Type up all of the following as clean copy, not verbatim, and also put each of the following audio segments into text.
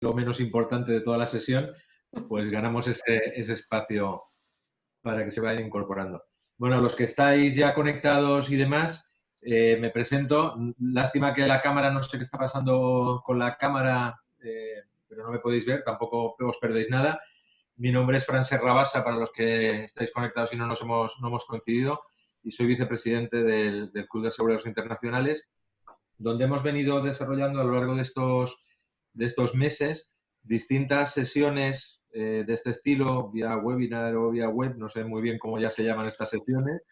lo menos importante de toda la sesión, pues ganamos ese espacio para que se vayan incorporando. Bueno, los que estáis ya conectados y demás, me presento. Lástima que la cámara, no sé qué está pasando con la cámara, pero no me podéis ver, tampoco os perdéis nada. Mi nombre es Francesc Rabassa, para los que estáis conectados y no hemos coincidido, y soy vicepresidente del Club de Aseguradores Internacionales, donde hemos venido desarrollando a lo largo de estos meses distintas sesiones de este estilo, vía webinar o vía web, no sé muy bien cómo ya se llaman estas sesiones,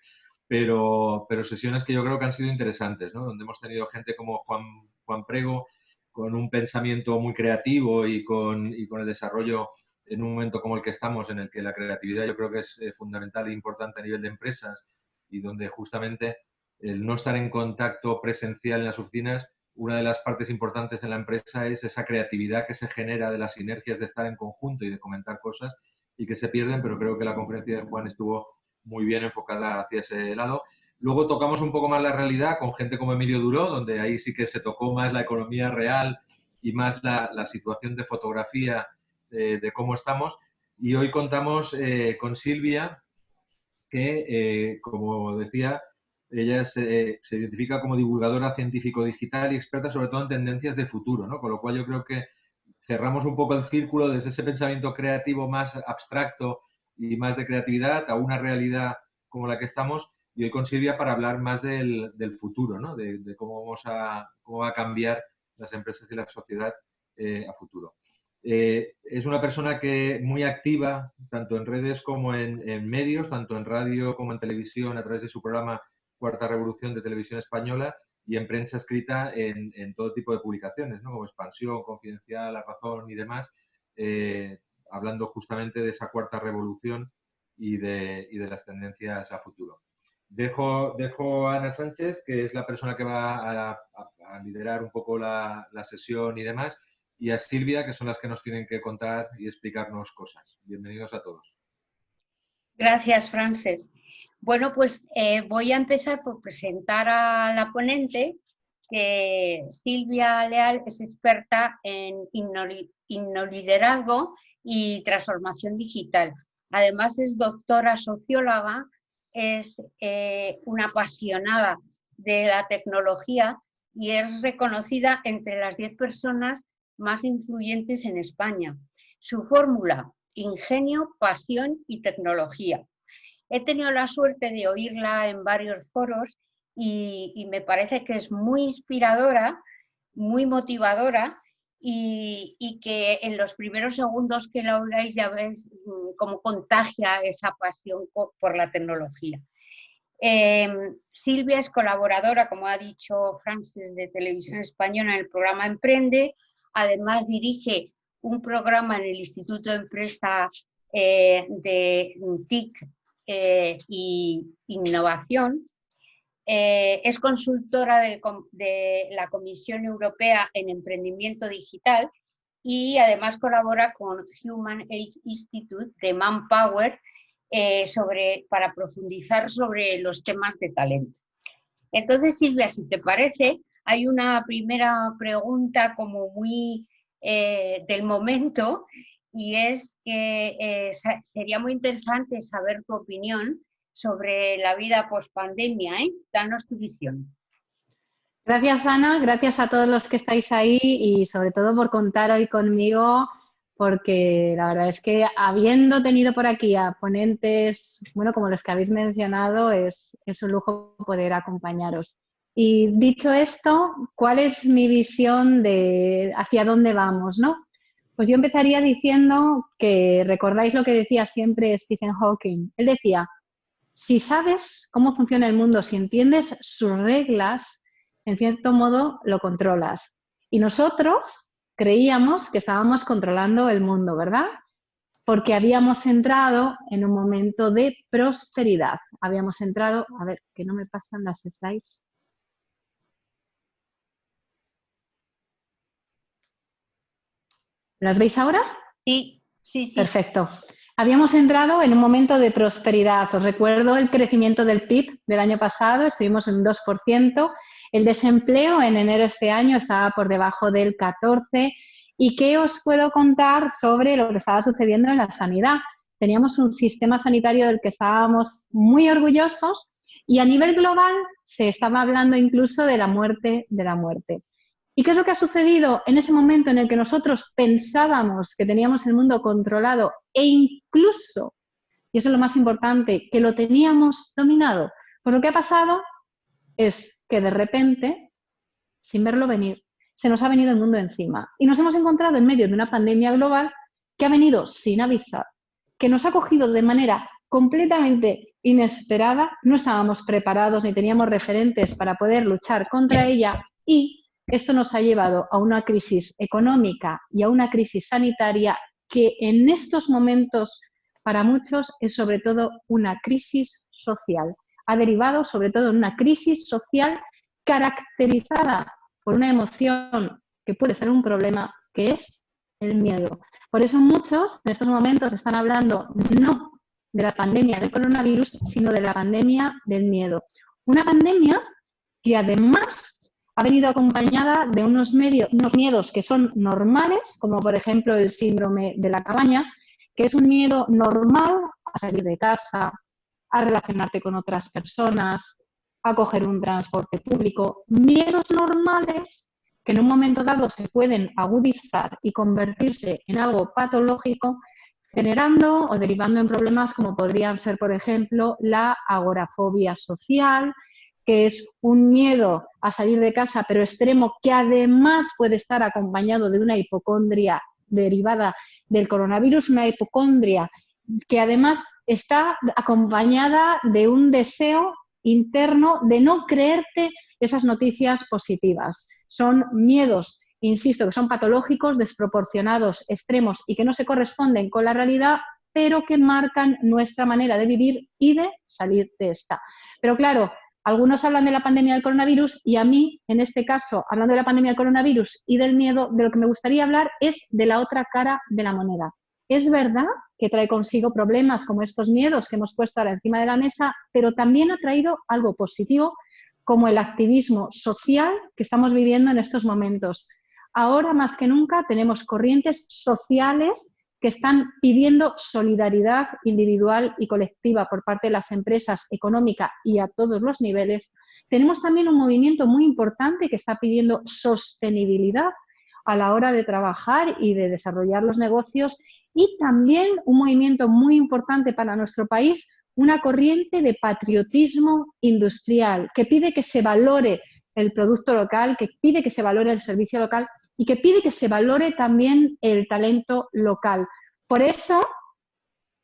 pero sesiones que yo creo que han sido interesantes, ¿no? Donde hemos tenido gente como Juan Prego, con un pensamiento muy creativo y con el desarrollo en un momento como el que estamos, en el que la creatividad yo creo que es fundamental e importante a nivel de empresas, y donde justamente el no estar en contacto presencial en las oficinas, una de las partes importantes en la empresa es esa creatividad que se genera de las sinergias de estar en conjunto y de comentar cosas y que se pierden, pero creo que la conferencia de Juan estuvo muy bien enfocada hacia ese lado. Luego tocamos un poco más la realidad con gente como Emilio Duró, donde ahí sí que se tocó más la economía real y más la situación de fotografía de cómo estamos. Y hoy contamos con Silvia, que, como decía, ella se identifica como divulgadora científico-digital y experta sobre todo en tendencias de futuro, ¿no? Con lo cual yo creo que cerramos un poco el círculo desde ese pensamiento creativo más abstracto y más de creatividad a una realidad como la que estamos, y hoy con Silvia para hablar más del futuro, ¿no? De cómo va a cambiar las empresas y la sociedad a futuro. Es una persona que muy activa, tanto en redes como en medios, tanto en radio como en televisión, a través de su programa Cuarta Revolución de Televisión Española, y en prensa escrita en todo tipo de publicaciones, ¿no? Como Expansión, Confidencial, La Razón y demás, hablando justamente de esa cuarta revolución y de las tendencias a futuro. Dejo a Ana Sánchez, que es la persona que va a liderar un poco la sesión y demás, y a Silvia, que son las que nos tienen que contar y explicarnos cosas. Bienvenidos a todos. Gracias, Francesc. Bueno, pues voy a empezar por presentar a la ponente, que Silvia Leal es experta en innoliderazgo y transformación digital. Además es doctora socióloga, es una apasionada de la tecnología y es reconocida entre las 10 personas más influyentes en España. Su fórmula: ingenio, pasión y tecnología. He tenido la suerte de oírla en varios foros y me parece que es muy inspiradora, muy motivadora, y que en los primeros segundos que la oigáis ya ves cómo contagia esa pasión por la tecnología. Silvia es colaboradora, como ha dicho Francesc, de Televisión Española en el programa Emprende. Además dirige un programa en el Instituto de Empresa de TIC y Innovación. Es consultora de la Comisión Europea en Emprendimiento Digital y además colabora con Human Age Institute de Manpower para profundizar sobre los temas de talento. Entonces, Silvia, si te parece, hay una primera pregunta como muy del momento, y es que sería muy interesante saber tu opinión sobre la vida post-pandemia. Danos tu visión. Gracias, Ana. Gracias a todos los que estáis ahí y sobre todo por contar hoy conmigo, porque la verdad es que habiendo tenido por aquí a ponentes, bueno, como los que habéis mencionado, es un lujo poder acompañaros. Y dicho esto, ¿cuál es mi visión de hacia dónde vamos, no? Pues yo empezaría diciendo que recordáis lo que decía siempre Stephen Hawking. Él decía: si sabes cómo funciona el mundo, si entiendes sus reglas, en cierto modo lo controlas. Y nosotros creíamos que estábamos controlando el mundo, ¿verdad? Porque habíamos entrado en un momento de prosperidad. Habíamos entrado, a ver, que no me pasan las slides. ¿Las veis ahora? Sí, sí, sí. Perfecto. Habíamos entrado en un momento de prosperidad. Os recuerdo el crecimiento del PIB del año pasado, estuvimos en un 2%. El desempleo en enero de este año estaba por debajo del 14%. ¿Y qué os puedo contar sobre lo que estaba sucediendo en la sanidad? Teníamos un sistema sanitario del que estábamos muy orgullosos y a nivel global se estaba hablando incluso de la muerte de la muerte. ¿Y qué es lo que ha sucedido en ese momento en el que nosotros pensábamos que teníamos el mundo controlado e incluso, y eso es lo más importante, que lo teníamos dominado? Pues lo que ha pasado es que de repente, sin verlo venir, se nos ha venido el mundo encima y nos hemos encontrado en medio de una pandemia global que ha venido sin avisar, que nos ha cogido de manera completamente inesperada, no estábamos preparados ni teníamos referentes para poder luchar contra ella y esto nos ha llevado a una crisis económica y a una crisis sanitaria que en estos momentos para muchos es sobre todo una crisis social. Ha derivado sobre todo en una crisis social caracterizada por una emoción que puede ser un problema, que es el miedo. Por eso muchos en estos momentos están hablando no de la pandemia del coronavirus, sino de la pandemia del miedo. Una pandemia que además ha venido acompañada de unos miedos que son normales, como por ejemplo el síndrome de la cabaña, que es un miedo normal a salir de casa, a relacionarte con otras personas, a coger un transporte público, miedos normales que en un momento dado se pueden agudizar y convertirse en algo patológico, generando o derivando en problemas como podrían ser, por ejemplo, la agorafobia social, que es un miedo a salir de casa pero extremo, que además puede estar acompañado de una hipocondria derivada del coronavirus, una hipocondria que además está acompañada de un deseo interno de no creerte esas noticias positivas. Son miedos, insisto, que son patológicos, desproporcionados, extremos y que no se corresponden con la realidad, pero que marcan nuestra manera de vivir y de salir de esta. Pero claro, algunos hablan de la pandemia del coronavirus y a mí, en este caso, hablando de la pandemia del coronavirus y del miedo, de lo que me gustaría hablar es de la otra cara de la moneda. Es verdad que trae consigo problemas como estos miedos que hemos puesto ahora encima de la mesa, pero también ha traído algo positivo como el activismo social que estamos viviendo en estos momentos. Ahora más que nunca tenemos corrientes sociales que están pidiendo solidaridad individual y colectiva por parte de las empresas, económica y a todos los niveles. Tenemos también un movimiento muy importante que está pidiendo sostenibilidad a la hora de trabajar y de desarrollar los negocios y también un movimiento muy importante para nuestro país, una corriente de patriotismo industrial que pide que se valore el producto local, que pide que se valore el servicio local y que pide que se valore también el talento local. Por eso,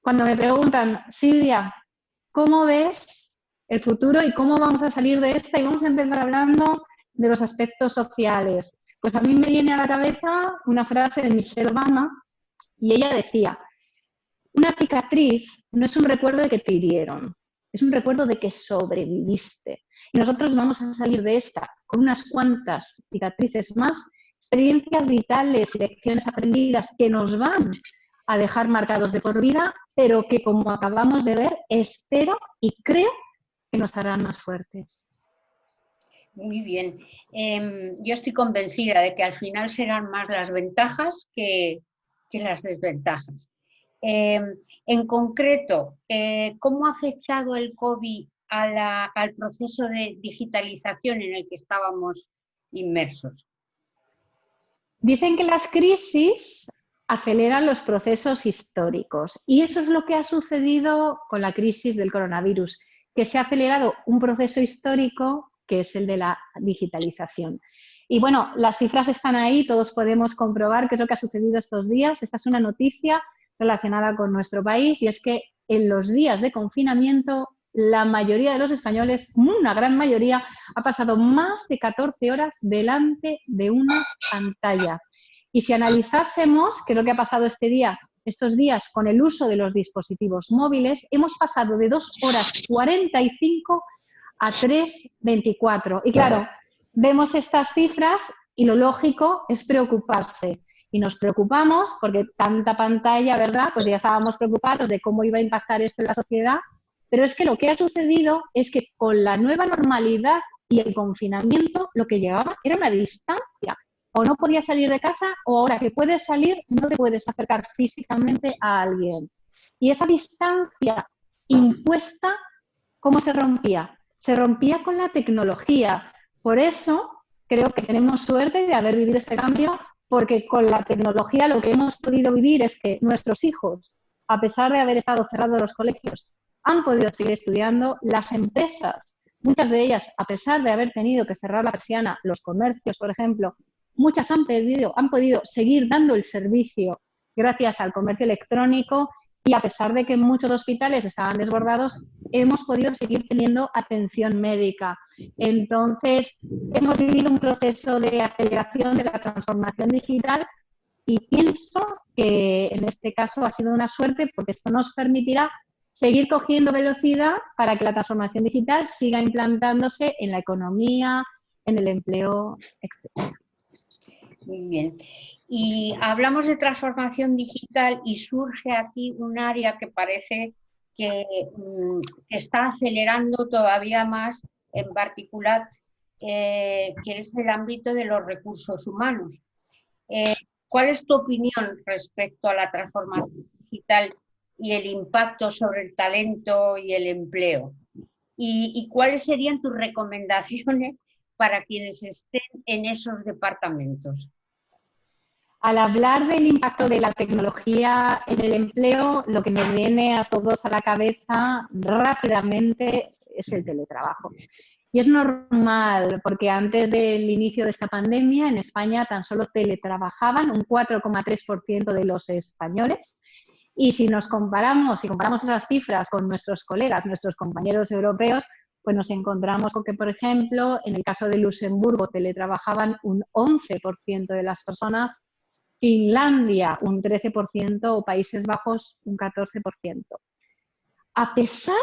cuando me preguntan, Silvia, ¿cómo ves el futuro y cómo vamos a salir de esta? Y vamos a empezar hablando de los aspectos sociales. Pues a mí me viene a la cabeza una frase de Michelle Obama y ella decía, una cicatriz no es un recuerdo de que te hirieron, es un recuerdo de que sobreviviste. Y nosotros vamos a salir de esta con unas cuantas cicatrices más, experiencias vitales y lecciones aprendidas que nos van a dejar marcados de por vida, pero que, como acabamos de ver, espero y creo que nos harán más fuertes. Muy bien. Yo estoy convencida de que al final serán más las ventajas que las desventajas. En concreto, ¿cómo ha afectado el COVID al proceso de digitalización en el que estábamos inmersos? Dicen que las crisis aceleran los procesos históricos y eso es lo que ha sucedido con la crisis del coronavirus, que se ha acelerado un proceso histórico que es el de la digitalización. Y bueno, las cifras están ahí, todos podemos comprobar qué es lo que ha sucedido estos días. Esta es una noticia relacionada con nuestro país y es que en los días de confinamiento la mayoría de los españoles, una gran mayoría, ha pasado más de 14 horas delante de una pantalla. Y si analizásemos qué es lo que ha pasado estos días con el uso de los dispositivos móviles, hemos pasado de 2 horas 45 a 3:24. Y claro, vemos estas cifras y lo lógico es preocuparse. Y nos preocupamos porque tanta pantalla, ¿verdad? Pues ya estábamos preocupados de cómo iba a impactar esto en la sociedad. Pero es que lo que ha sucedido es que con la nueva normalidad y el confinamiento lo que llegaba era una distancia o no podías salir de casa, o ahora que puedes salir, no te puedes acercar físicamente a alguien. Y esa distancia impuesta, ¿cómo se rompía? Se rompía con la tecnología. Por eso creo que tenemos suerte de haber vivido este cambio, porque con la tecnología lo que hemos podido vivir es que nuestros hijos, a pesar de haber estado cerrados los colegios, han podido seguir estudiando. Las empresas, muchas de ellas, a pesar de haber tenido que cerrar la persiana, los comercios, por ejemplo, muchas han podido seguir dando el servicio gracias al comercio electrónico, y a pesar de que muchos hospitales estaban desbordados, hemos podido seguir teniendo atención médica. Entonces, hemos vivido un proceso de aceleración de la transformación digital y pienso que en este caso ha sido una suerte, porque esto nos permitirá seguir cogiendo velocidad para que la transformación digital siga implantándose en la economía, en el empleo, etc. Muy bien. Y hablamos de transformación digital y surge aquí un área que parece que está acelerando todavía más, en particular, que es el ámbito de los recursos humanos. ¿Cuál es tu opinión respecto a la transformación digital y el impacto sobre el talento y el empleo? ¿Y cuáles serían tus recomendaciones para quienes estén en esos departamentos? Al hablar del impacto de la tecnología en el empleo, lo que nos viene a todos a la cabeza rápidamente es el teletrabajo. Y es normal, porque antes del inicio de esta pandemia, en España tan solo teletrabajaban un 4,3% de los españoles. Y si comparamos esas cifras con nuestros colegas, nuestros compañeros europeos, pues nos encontramos con que, por ejemplo, en el caso de Luxemburgo teletrabajaban un 11% de las personas, Finlandia un 13% o Países Bajos un 14%. A pesar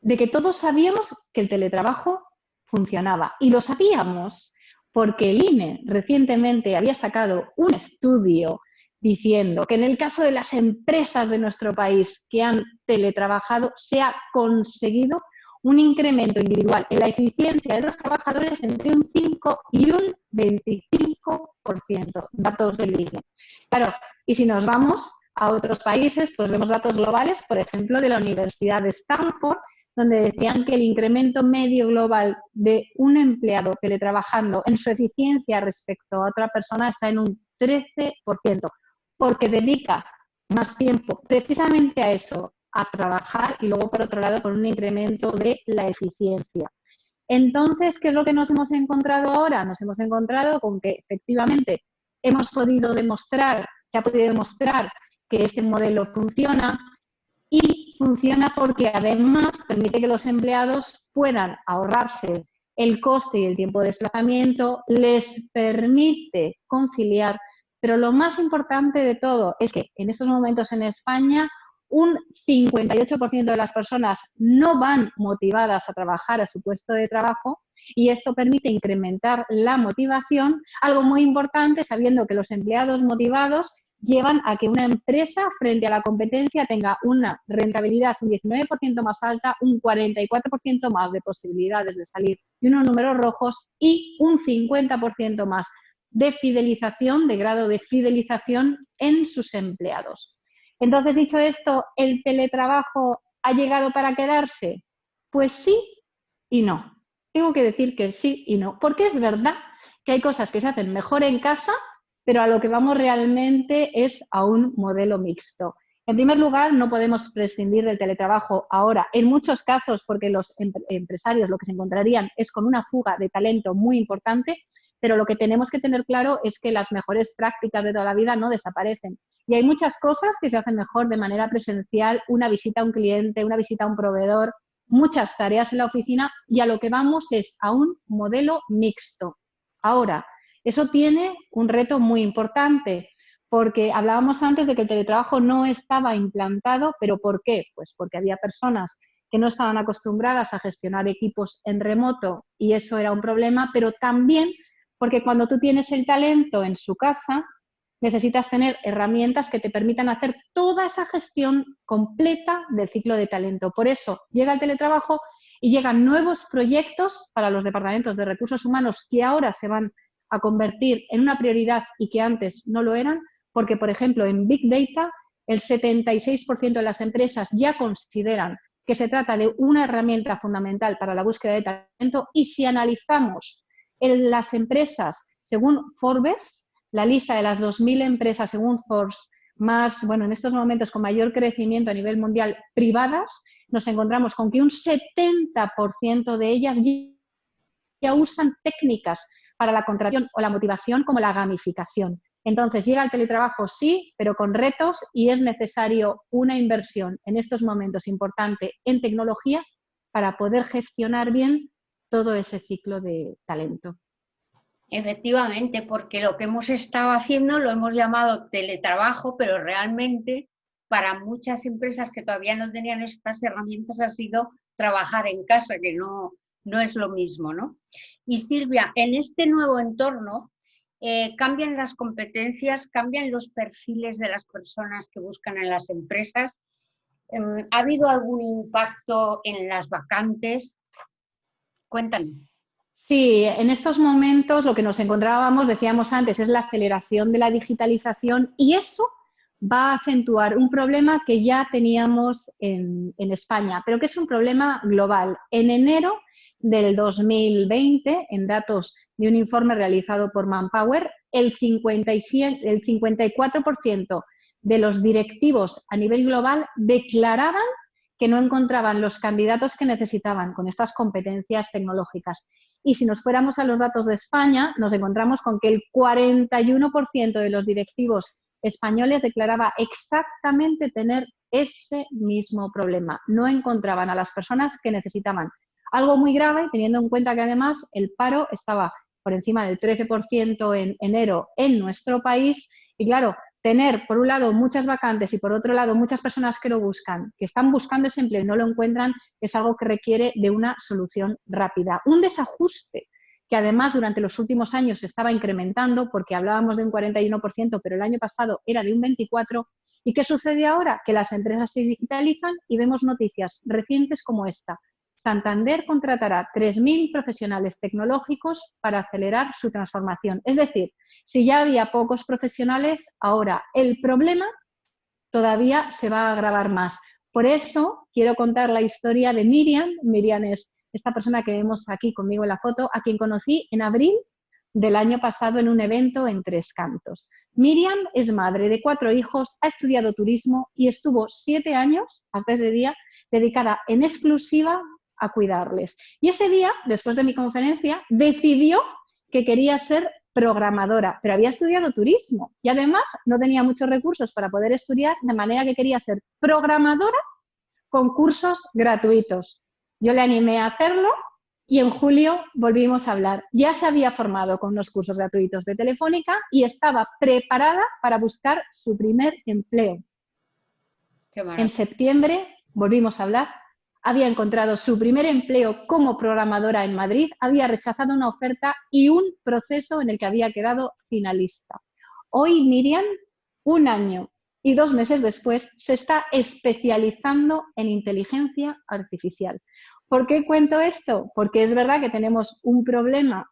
de que todos sabíamos que el teletrabajo funcionaba. Y lo sabíamos porque el INE recientemente había sacado un estudio diciendo que en el caso de las empresas de nuestro país que han teletrabajado, se ha conseguido un incremento individual en la eficiencia de los trabajadores entre un 5 y un 25%, datos del INE. Claro, y si nos vamos a otros países, pues vemos datos globales, por ejemplo, de la Universidad de Stanford, donde decían que el incremento medio global de un empleado teletrabajando en su eficiencia respecto a otra persona está en un 13%, porque dedica más tiempo precisamente a eso, a trabajar, y luego, por otro lado, con un incremento de la eficiencia. Entonces, ¿qué es lo que nos hemos encontrado ahora? Nos hemos encontrado con que, efectivamente, se ha podido demostrar que este modelo funciona, y funciona porque además permite que los empleados puedan ahorrarse el coste y el tiempo de desplazamiento, les permite conciliar, pero lo más importante de todo es que en estos momentos en España un 58% de las personas no van motivadas a trabajar a su puesto de trabajo, y esto permite incrementar la motivación, algo muy importante, sabiendo que los empleados motivados llevan a que una empresa frente a la competencia tenga una rentabilidad un 19% más alta, un 44% más de posibilidades de salir de unos números rojos y un 50% más de fidelización, de grado de fidelización en sus empleados. Entonces, dicho esto, ¿el teletrabajo ha llegado para quedarse? Pues sí y no. Tengo que decir que sí y no, porque es verdad que hay cosas que se hacen mejor en casa, pero a lo que vamos realmente es a un modelo mixto. En primer lugar, no podemos prescindir del teletrabajo ahora, en muchos casos, porque los empresarios lo que se encontrarían es con una fuga de talento muy importante, pero lo que tenemos que tener claro es que las mejores prácticas de toda la vida no desaparecen. Y hay muchas cosas que se hacen mejor de manera presencial, una visita a un cliente, una visita a un proveedor, muchas tareas en la oficina, y a lo que vamos es a un modelo mixto. Ahora, eso tiene un reto muy importante, porque hablábamos antes de que el teletrabajo no estaba implantado, pero ¿por qué? Pues porque había personas que no estaban acostumbradas a gestionar equipos en remoto y eso era un problema, pero también porque cuando tú tienes el talento en su casa, necesitas tener herramientas que te permitan hacer toda esa gestión completa del ciclo de talento. Por eso llega el teletrabajo y llegan nuevos proyectos para los departamentos de recursos humanos que ahora se van a convertir en una prioridad y que antes no lo eran, porque, por ejemplo, en Big Data, el 76% de las empresas ya consideran que se trata de una herramienta fundamental para la búsqueda de talento, y si analizamos en las empresas según Forbes, la lista de las 2.000 empresas según Forbes más, bueno, en estos momentos con mayor crecimiento a nivel mundial privadas, nos encontramos con que un 70% de ellas ya usan técnicas para la contratación o la motivación como la gamificación. Entonces, llega el teletrabajo, sí, pero con retos, y es necesario una inversión en estos momentos importante en tecnología para poder gestionar bien todo ese ciclo de talento. Efectivamente, porque lo que hemos estado haciendo lo hemos llamado teletrabajo, pero realmente para muchas empresas que todavía no tenían estas herramientas ha sido trabajar en casa, que no es lo mismo, ¿no? Y Silvia, en este nuevo entorno, cambian las competencias, cambian los perfiles de las personas que buscan en las empresas. ¿Ha habido algún impacto en las vacantes? Cuéntanos. Sí, en estos momentos lo que nos encontrábamos, decíamos antes, es la aceleración de la digitalización, y eso va a acentuar un problema que ya teníamos en España, pero que es un problema global. En enero del 2020, en datos de un informe realizado por Manpower, el 54% de los directivos a nivel global declaraban que no encontraban los candidatos que necesitaban con estas competencias tecnológicas. Y si nos fuéramos a los datos de España, nos encontramos con que el 41% de los directivos españoles declaraba exactamente tener ese mismo problema. No encontraban a las personas que necesitaban. Algo muy grave, teniendo en cuenta que además el paro estaba por encima del 13% en enero en nuestro país. Y claro, tener por un lado muchas vacantes y por otro lado muchas personas que lo buscan, que están buscando ese empleo y no lo encuentran, es algo que requiere de una solución rápida. Un desajuste que además durante los últimos años se estaba incrementando, porque hablábamos de un 41%, pero el año pasado era de un 24%. ¿Y qué sucede ahora? Que las empresas se digitalizan y vemos noticias recientes como esta. Santander contratará 3.000 profesionales tecnológicos para acelerar su transformación. Es decir, si ya había pocos profesionales, ahora el problema todavía se va a agravar más. Por eso quiero contar la historia de Miriam. Miriam es esta persona que vemos aquí conmigo en la foto, a quien conocí en abril del año pasado en un evento en Tres Cantos. Miriam es madre de 4 hijos, ha estudiado turismo y estuvo 7 años, hasta ese día, dedicada en exclusiva a cuidarles. Y ese día, después de mi conferencia, decidió que quería ser programadora, pero había estudiado turismo y además no tenía muchos recursos para poder estudiar, de manera que quería ser programadora con cursos gratuitos. Yo le animé a hacerlo y en julio volvimos a hablar. Ya se había formado con unos cursos gratuitos de Telefónica y estaba preparada para buscar su primer empleo. En septiembre volvimos a hablar. Había encontrado su primer empleo como programadora en Madrid, había rechazado una oferta y un proceso en el que había quedado finalista. Hoy Miriam, 1 año y 2 meses después, se está especializando en inteligencia artificial. ¿Por qué cuento esto? Porque es verdad que tenemos un problema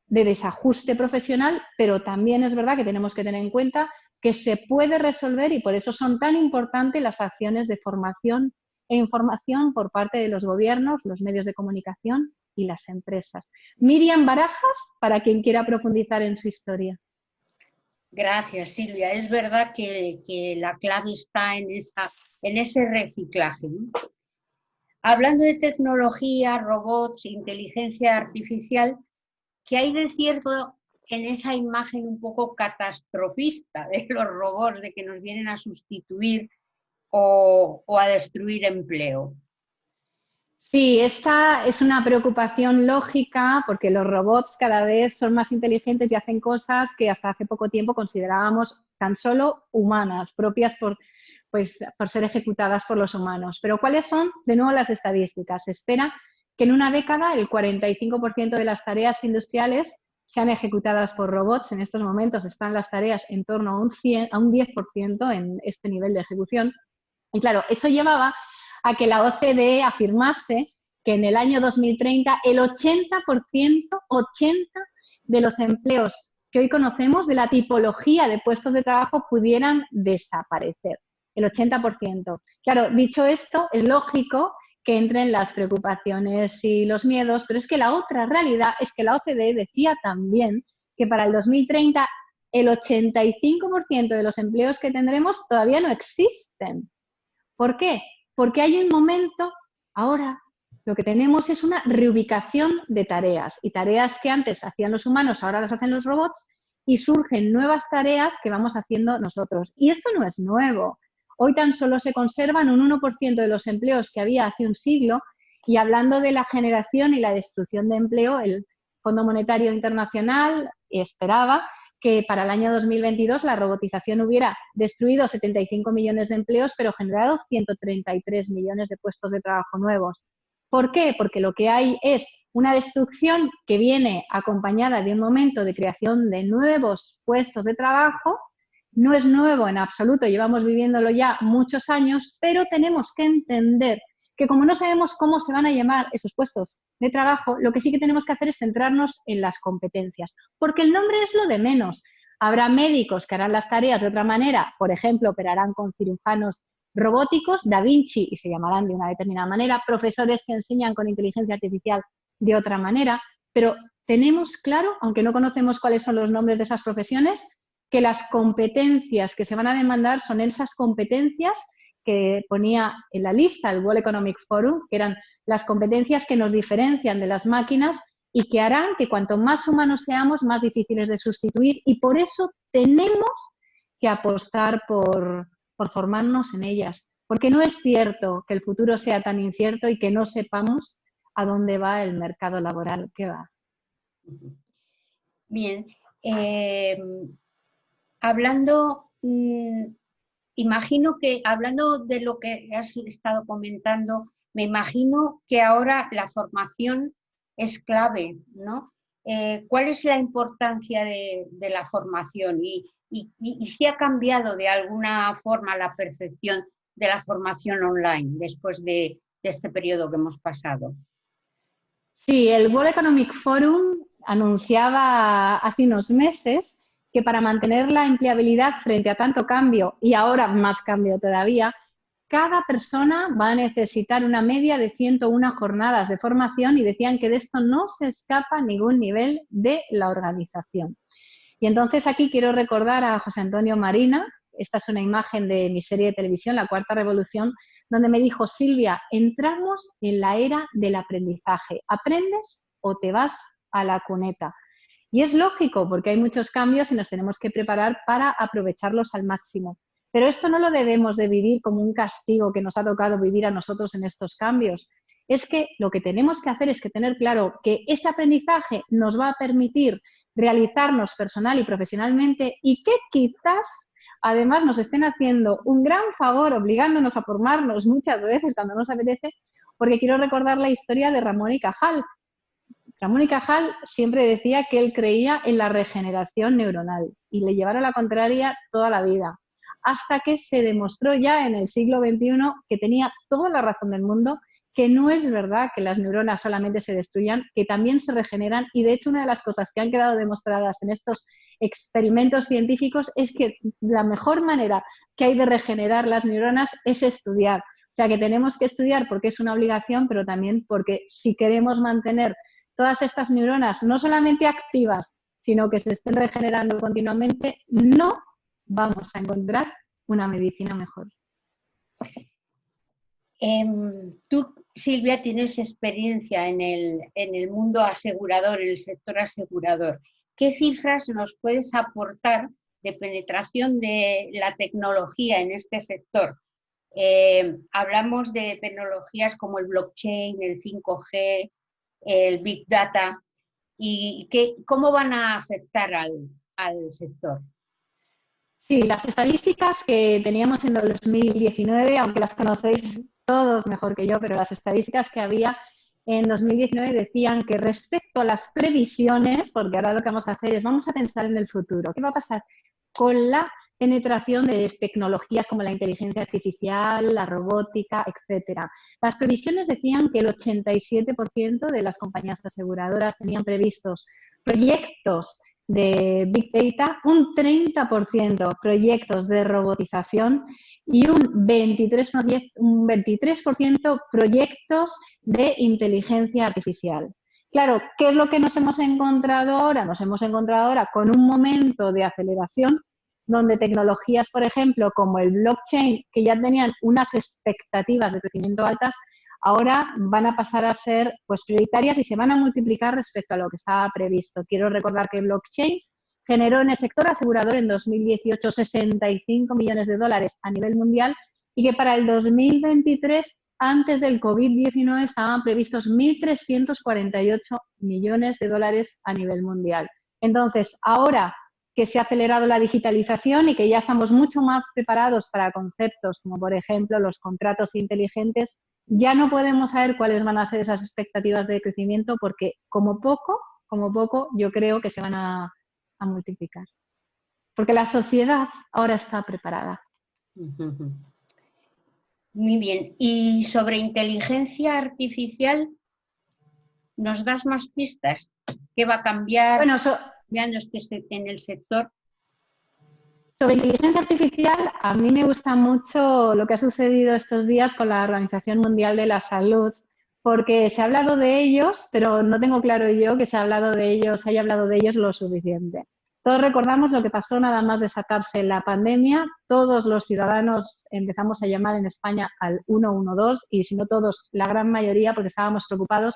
de desajuste profesional, pero también es verdad que tenemos que tener en cuenta que se puede resolver, y por eso son tan importantes las acciones de formación e información por parte de los gobiernos, los medios de comunicación y las empresas. Miriam Barajas, para quien quiera profundizar en su historia. Gracias, Silvia. Es verdad que la clave está en ese reciclaje, ¿no? Hablando de tecnología, robots, inteligencia artificial, ¿qué hay de cierto en esa imagen un poco catastrofista de los robots, de que nos vienen a sustituir o a destruir empleo? Sí, esta es una preocupación lógica porque los robots cada vez son más inteligentes y hacen cosas que hasta hace poco tiempo considerábamos tan solo humanas, propias por ser ejecutadas por los humanos. Pero ¿cuáles son? De nuevo las estadísticas. Se espera que en una década el 45% de las tareas industriales sean ejecutadas por robots. En estos momentos están las tareas en torno a un 10% en este nivel de ejecución. Y claro, eso llevaba a que la OCDE afirmase que en el año 2030 el 80% de los empleos que hoy conocemos, de la tipología de puestos de trabajo, pudieran desaparecer, el 80%. Claro, dicho esto, es lógico que entren las preocupaciones y los miedos, pero es que la otra realidad es que la OCDE decía también que para el 2030 el 85% de los empleos que tendremos todavía no existen. ¿Por qué? Porque hay un momento, ahora, lo que tenemos es una reubicación de tareas, y tareas que antes hacían los humanos, ahora las hacen los robots, y surgen nuevas tareas que vamos haciendo nosotros. Y esto no es nuevo. Hoy tan solo se conservan un 1% de los empleos que había hace un siglo, y hablando de la generación y la destrucción de empleo, el Fondo Monetario Internacional esperaba que para el año 2022 la robotización hubiera destruido 75 millones de empleos, pero generado 133 millones de puestos de trabajo nuevos. ¿Por qué? Porque lo que hay es una destrucción que viene acompañada de un momento de creación de nuevos puestos de trabajo. No es nuevo en absoluto, llevamos viviéndolo ya muchos años, pero tenemos que entender que como no sabemos cómo se van a llamar esos puestos de trabajo, lo que sí que tenemos que hacer es centrarnos en las competencias, porque el nombre es lo de menos. Habrá médicos que harán las tareas de otra manera, por ejemplo, operarán con cirujanos robóticos, Da Vinci, y se llamarán de una determinada manera, profesores que enseñan con inteligencia artificial de otra manera, pero tenemos claro, aunque no conocemos cuáles son los nombres de esas profesiones, que las competencias que se van a demandar son esas competencias que ponía en la lista el World Economic Forum, que eran las competencias que nos diferencian de las máquinas y que harán que cuanto más humanos seamos, más difíciles de sustituir, y por eso tenemos que apostar por formarnos en ellas, porque no es cierto que el futuro sea tan incierto y que no sepamos a dónde va el mercado laboral que va. Bien, hablando, imagino que, hablando de lo que has estado comentando, me imagino que ahora la formación es clave, ¿no? ¿Cuál es la importancia de la formación y si ha cambiado de alguna forma la percepción de la formación online después de este periodo que hemos pasado? Sí, el World Economic Forum anunciaba hace unos meses que para mantener la empleabilidad frente a tanto cambio, y ahora más cambio todavía, cada persona va a necesitar una media de 101 jornadas de formación, y decían que de esto no se escapa ningún nivel de la organización. Y entonces aquí quiero recordar a José Antonio Marina. Esta es una imagen de mi serie de televisión, La Cuarta Revolución, donde me dijo: Silvia, entramos en la era del aprendizaje. ¿Aprendes o te vas a la cuneta? Y es lógico, porque hay muchos cambios y nos tenemos que preparar para aprovecharlos al máximo. Pero esto no lo debemos de vivir como un castigo que nos ha tocado vivir a nosotros en estos cambios. Es que lo que tenemos que hacer es que tener claro que este aprendizaje nos va a permitir realizarnos personal y profesionalmente, y que quizás además nos estén haciendo un gran favor obligándonos a formarnos muchas veces cuando nos apetece, porque quiero recordar la historia de Ramón y Cajal. Ramón y Cajal siempre decía que él creía en la regeneración neuronal y le llevaron la contraria toda la vida, hasta que se demostró ya en el siglo XXI que tenía toda la razón del mundo, que no es verdad que las neuronas solamente se destruyan, que también se regeneran. Y de hecho una de las cosas que han quedado demostradas en estos experimentos científicos es que la mejor manera que hay de regenerar las neuronas es estudiar. O sea que tenemos que estudiar porque es una obligación, pero también porque si queremos mantener todas estas neuronas no solamente activas, sino que se estén regenerando continuamente, no vamos a encontrar una medicina mejor. Tú, Silvia, tienes experiencia en el mundo asegurador, en el sector asegurador. ¿Qué cifras nos puedes aportar de penetración de la tecnología en este sector? Hablamos de tecnologías como el blockchain, el 5G, el Big Data, y ¿cómo van a afectar al sector? Sí, las estadísticas que teníamos en 2019, aunque las conocéis todos mejor que yo, pero las estadísticas que había en 2019 decían que respecto a las previsiones, porque ahora lo que vamos a hacer es vamos a pensar en el futuro, ¿qué va a pasar con la penetración de tecnologías como la inteligencia artificial, la robótica, etcétera. Las previsiones decían que el 87% de las compañías aseguradoras tenían previstos proyectos de Big Data, un 30% proyectos de robotización y un 23% proyectos de inteligencia artificial. Claro, ¿qué es lo que nos hemos encontrado ahora? Nos hemos encontrado ahora con un momento de aceleración donde tecnologías, por ejemplo, como el blockchain, que ya tenían unas expectativas de crecimiento altas, ahora van a pasar a ser pues, prioritarias y se van a multiplicar respecto a lo que estaba previsto. Quiero recordar que el blockchain generó en el sector asegurador en 2018 65 millones de dólares a nivel mundial y que para el 2023, antes del COVID-19, estaban previstos 1.348 millones de dólares a nivel mundial. Entonces, ahora que se ha acelerado la digitalización y que ya estamos mucho más preparados para conceptos como, por ejemplo, los contratos inteligentes, ya no podemos saber cuáles van a ser esas expectativas de crecimiento porque como poco, yo creo que se van a multiplicar. Porque la sociedad ahora está preparada. Muy bien. Y sobre inteligencia artificial, ¿nos das más pistas? ¿Qué va a cambiar Bueno, en el sector? Sobre inteligencia artificial, a mí me gusta mucho lo que ha sucedido estos días con la Organización Mundial de la Salud, porque se ha hablado de ellos, pero no tengo claro yo que se haya hablado de ellos lo suficiente. Todos recordamos lo que pasó nada más desatarse la pandemia. Todos los ciudadanos empezamos a llamar en España al 112 y si no todos, la gran mayoría, porque estábamos preocupados.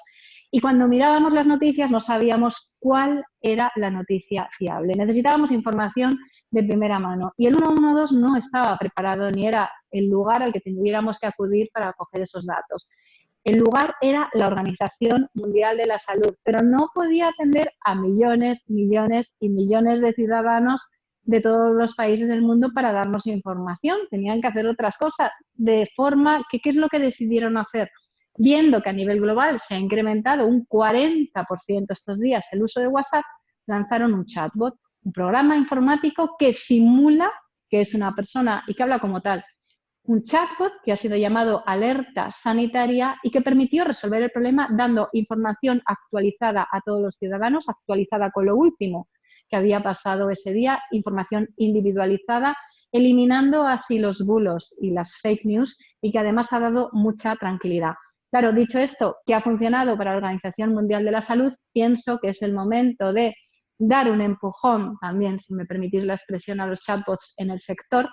Y cuando mirábamos las noticias no sabíamos cuál era la noticia fiable. Necesitábamos información de primera mano y el 112 no estaba preparado ni era el lugar al que tuviéramos que acudir para coger esos datos. El lugar era la Organización Mundial de la Salud, pero no podía atender a millones, millones y millones de ciudadanos de todos los países del mundo para darnos información. Tenían que hacer otras cosas, de forma que, ¿qué es lo que decidieron hacer? Viendo que a nivel global se ha incrementado un 40% estos días el uso de WhatsApp, lanzaron un chatbot, un programa informático que simula que es una persona y que habla como tal. Un chatbot que ha sido llamado Alerta Sanitaria y que permitió resolver el problema dando información actualizada a todos los ciudadanos, actualizada con lo último que había pasado ese día, información individualizada, eliminando así los bulos y las fake news y que además ha dado mucha tranquilidad. Claro, dicho esto, que ha funcionado para la Organización Mundial de la Salud, pienso que es el momento de dar un empujón, también, si me permitís la expresión, a los chatbots en el sector,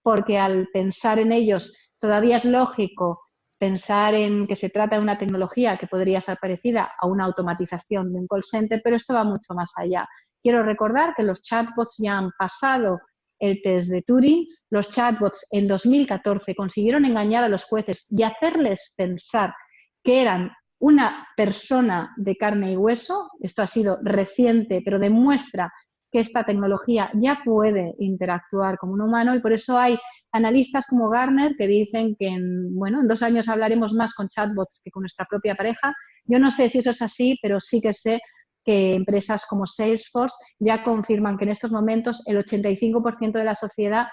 porque al pensar en ellos todavía es lógico pensar en que se trata de una tecnología que podría ser parecida a una automatización de un call center, pero esto va mucho más allá. Quiero recordar que los chatbots ya han pasado el test de Turing. Los chatbots en 2014 consiguieron engañar a los jueces y hacerles pensar que eran una persona de carne y hueso. Esto ha sido reciente, pero demuestra que esta tecnología ya puede interactuar como un humano y por eso hay analistas como Gartner que dicen que en 2 años hablaremos más con chatbots que con nuestra propia pareja. Yo no sé si eso es así, pero sí que sé que empresas como Salesforce ya confirman que en estos momentos el 85% de la sociedad,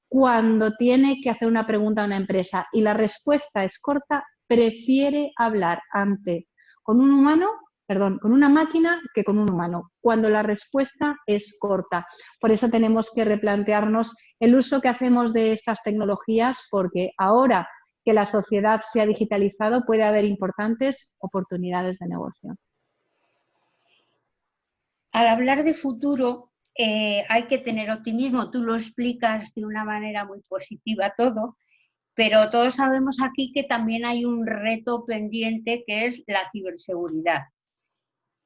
cuando tiene que hacer una pregunta a una empresa y la respuesta es corta, prefiere hablar con una máquina que con un humano, cuando la respuesta es corta. Por eso tenemos que replantearnos el uso que hacemos de estas tecnologías, porque ahora que la sociedad se ha digitalizado puede haber importantes oportunidades de negocio. Al hablar de futuro hay que tener optimismo. Tú lo explicas de una manera muy positiva todo, pero todos sabemos aquí que también hay un reto pendiente que es la ciberseguridad.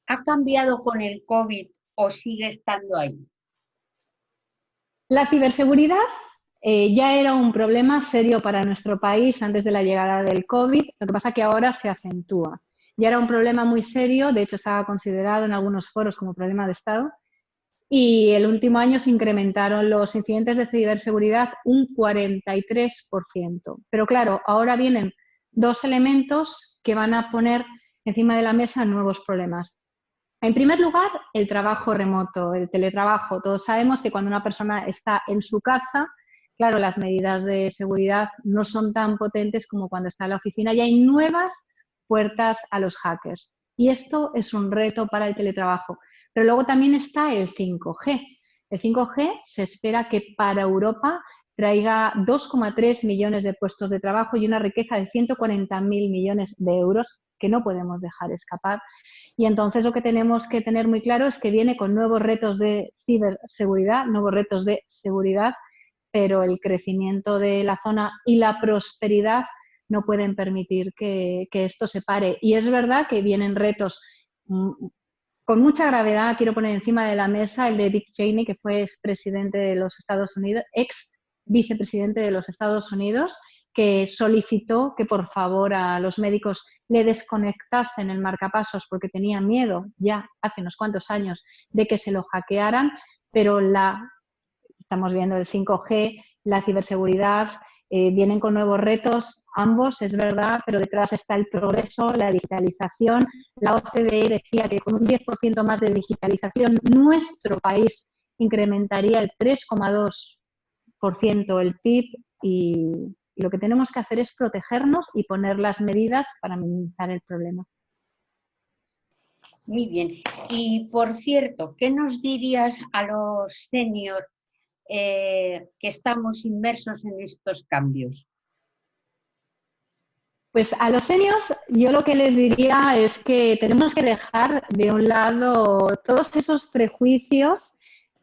¿Ha cambiado con el COVID o sigue estando ahí? La ciberseguridad ya era un problema serio para nuestro país antes de la llegada del COVID, lo que pasa es que ahora se acentúa. Ya era un problema muy serio, de hecho estaba considerado en algunos foros como problema de Estado, y el último año se incrementaron los incidentes de ciberseguridad un 43%. Pero claro, ahora vienen 2 elementos que van a poner encima de la mesa nuevos problemas. En primer lugar, el trabajo remoto, el teletrabajo. Todos sabemos que cuando una persona está en su casa, claro, las medidas de seguridad no son tan potentes como cuando está en la oficina y hay nuevas puertas a los hackers. Y esto es un reto para el teletrabajo. Pero luego también está el 5G. El 5G se espera que para Europa traiga 2,3 millones de puestos de trabajo y una riqueza de 140.000 millones de euros que no podemos dejar escapar. Y entonces lo que tenemos que tener muy claro es que viene con nuevos retos de ciberseguridad, nuevos retos de seguridad, pero el crecimiento de la zona y la prosperidad no pueden permitir que esto se pare. Y es verdad que vienen retos con mucha gravedad. Quiero poner encima de la mesa el de Dick Cheney, que fue expresidente de los Estados Unidos, ex vicepresidente de los Estados Unidos, que solicitó que por favor a los médicos le desconectasen el marcapasos porque tenía miedo ya hace unos cuantos años de que se lo hackearan, pero estamos viendo el 5G, la ciberseguridad, vienen con nuevos retos, ambos, es verdad, pero detrás está el progreso, la digitalización. La OCDE decía que con un 10% más de digitalización nuestro país incrementaría el 3,2% el PIB y lo que tenemos que hacer es protegernos y poner las medidas para minimizar el problema. Muy bien. Y por cierto, ¿qué nos dirías a los senior que estamos inmersos en estos cambios? Pues a los seniors yo lo que les diría es que tenemos que dejar de un lado todos esos prejuicios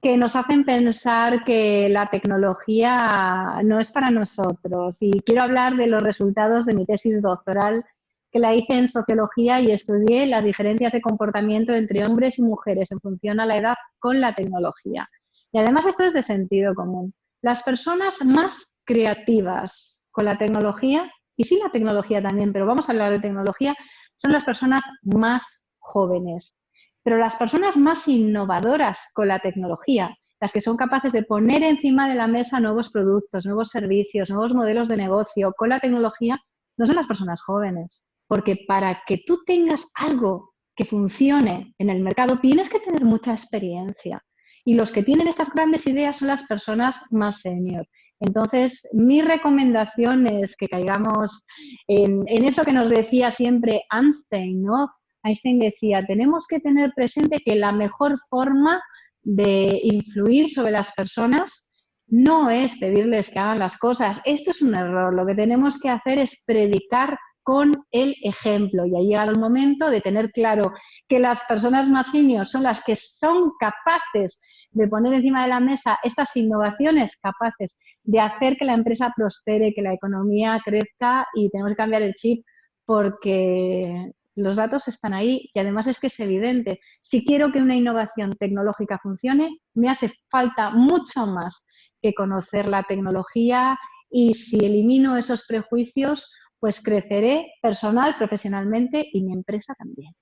que nos hacen pensar que la tecnología no es para nosotros. Y quiero hablar de los resultados de mi tesis doctoral, que la hice en sociología y estudié las diferencias de comportamiento entre hombres y mujeres en función a la edad con la tecnología. Y además esto es de sentido común. Las personas más creativas con la tecnología, y sin la tecnología también, pero vamos a hablar de tecnología, son las personas más jóvenes. Pero las personas más innovadoras con la tecnología, las que son capaces de poner encima de la mesa nuevos productos, nuevos servicios, nuevos modelos de negocio con la tecnología, no son las personas jóvenes. Porque para que tú tengas algo que funcione en el mercado, tienes que tener mucha experiencia. Y los que tienen estas grandes ideas son las personas más senior. Entonces, mi recomendación es que caigamos en eso que nos decía siempre Einstein, ¿no? Einstein decía, tenemos que tener presente que la mejor forma de influir sobre las personas no es pedirles que hagan las cosas. Esto es un error. Lo que tenemos que hacer es predicar con el ejemplo. Y ahí llega el momento de tener claro que las personas más senior son las que son capaces de poner encima de la mesa estas innovaciones capaces de hacer que la empresa prospere, que la economía crezca, y tenemos que cambiar el chip porque los datos están ahí y además es que es evidente. Si quiero que una innovación tecnológica funcione, me hace falta mucho más que conocer la tecnología, y si elimino esos prejuicios, pues creceré personal, profesionalmente, y mi empresa también.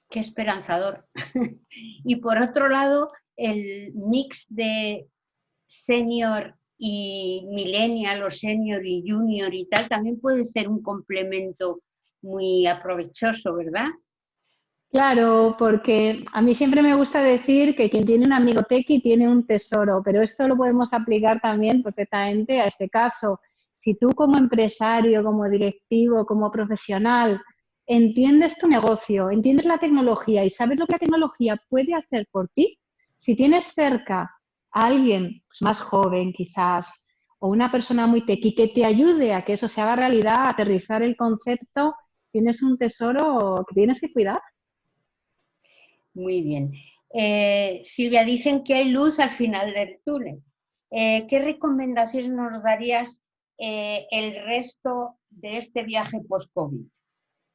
Qué esperanzador. Y por otro lado, el mix de senior y millennial o senior y junior y tal también puede ser un complemento muy aprovechoso, ¿verdad? Claro, porque a mí siempre me gusta decir que quien tiene un amigo tequi tiene un tesoro, pero esto lo podemos aplicar también perfectamente a este caso. Si tú como empresario, como directivo, como profesional, entiendes tu negocio, entiendes la tecnología y sabes lo que la tecnología puede hacer por ti, si tienes cerca a alguien pues, más joven quizás, o una persona muy tequi que te ayude a que eso se haga realidad, a aterrizar el concepto, tienes un tesoro que tienes que cuidar. Muy bien. Silvia, dicen que hay luz al final del túnel. ¿Qué recomendaciones nos darías el resto de este viaje post-COVID?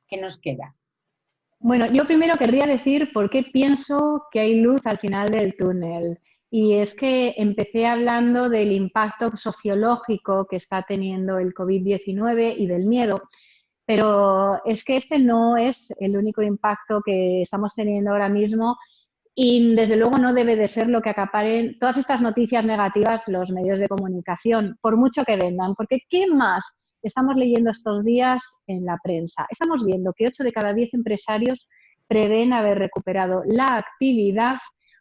¿Qué nos queda? Bueno, yo primero querría decir por qué pienso que hay luz al final del túnel. Y es que empecé hablando del impacto sociológico que está teniendo el COVID-19 y del miedo. Pero es que este no es el único impacto que estamos teniendo ahora mismo y desde luego no debe de ser lo que acaparen todas estas noticias negativas los medios de comunicación, por mucho que vendan, porque ¿qué más estamos leyendo estos días en la prensa? Estamos viendo que 8 de cada 10 empresarios prevén haber recuperado la actividad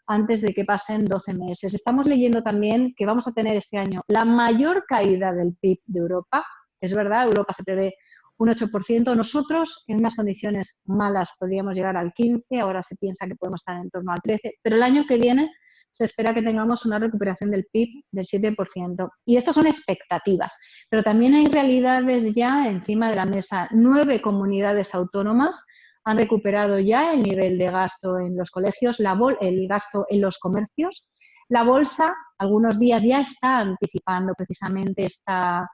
antes de que pasen 12 meses. Estamos leyendo también que vamos a tener este año la mayor caída del PIB de Europa. Es verdad, Europa se prevé un 8%. Nosotros, en unas condiciones malas, podríamos llegar al 15%, ahora se piensa que podemos estar en torno al 13%, pero el año que viene se espera que tengamos una recuperación del PIB del 7%. Y esto son expectativas, pero también hay realidades ya encima de la mesa. 9 comunidades autónomas han recuperado ya el nivel de gasto en los colegios, el gasto en los comercios. La bolsa, algunos días ya está anticipando precisamente esta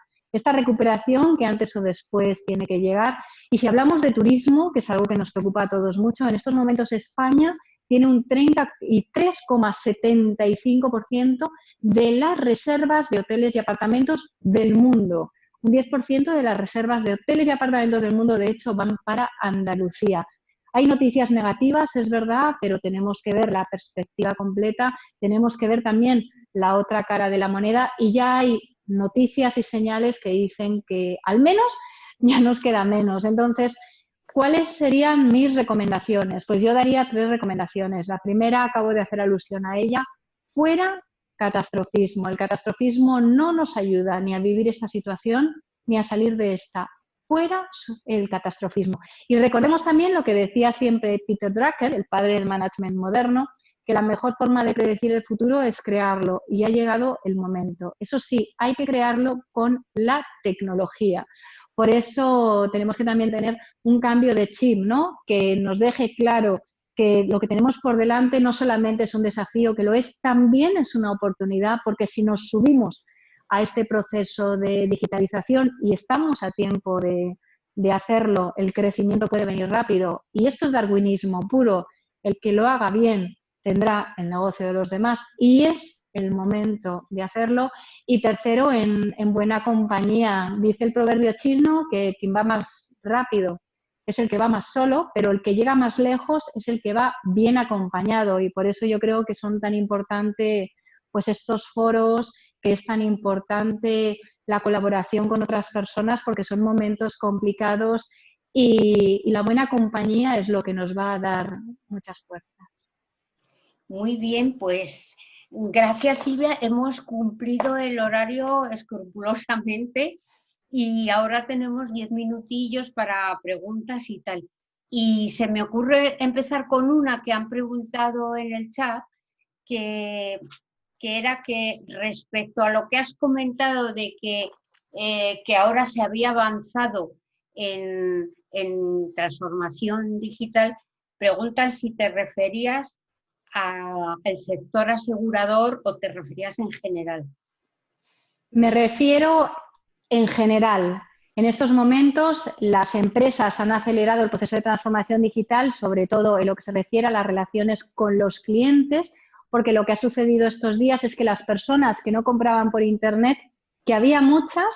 recuperación que antes o después tiene que llegar. Y si hablamos de turismo, que es algo que nos preocupa a todos mucho, en estos momentos España tiene un 33,75% de las reservas de hoteles y apartamentos del mundo. Un 10% de las reservas de hoteles y apartamentos del mundo, de hecho, van para Andalucía. Hay noticias negativas, es verdad, pero tenemos que ver la perspectiva completa, tenemos que ver también la otra cara de la moneda y ya hay noticias y señales que dicen que al menos ya nos queda menos. Entonces, ¿cuáles serían mis recomendaciones? Pues yo daría 3 recomendaciones. La primera, acabo de hacer alusión a ella, fuera catastrofismo. El catastrofismo no nos ayuda ni a vivir esta situación ni a salir de esta. Fuera el catastrofismo. Y recordemos también lo que decía siempre Peter Drucker, el padre del management moderno, que la mejor forma de predecir el futuro es crearlo, y ha llegado el momento. Eso sí, hay que crearlo con la tecnología. Por eso tenemos que también tener un cambio de chip, ¿no? Que nos deje claro que lo que tenemos por delante no solamente es un desafío, que lo es, también es una oportunidad, porque si nos subimos a este proceso de digitalización y estamos a tiempo de hacerlo, el crecimiento puede venir rápido. Y esto es darwinismo puro. El que lo haga bien tendrá el negocio de los demás y es el momento de hacerlo. Y tercero, en buena compañía. Dice el proverbio chino que quien va más rápido es el que va más solo, pero el que llega más lejos es el que va bien acompañado, y por eso yo creo que son tan importantes pues estos foros, que es tan importante la colaboración con otras personas, porque son momentos complicados y la buena compañía es lo que nos va a dar muchas fuerzas. Muy bien, pues gracias, Silvia. Hemos cumplido el horario escrupulosamente y ahora tenemos 10 minutillos para preguntas y tal. Y se me ocurre empezar con una que han preguntado en el chat, que era que respecto a lo que has comentado de que ahora se había avanzado en transformación digital, preguntan si te referías al sector asegurador o te referías en general. Me refiero en general. En estos momentos las empresas han acelerado el proceso de transformación digital, sobre todo en lo que se refiere a las relaciones con los clientes, porque lo que ha sucedido estos días es que las personas que no compraban por Internet, que había muchas,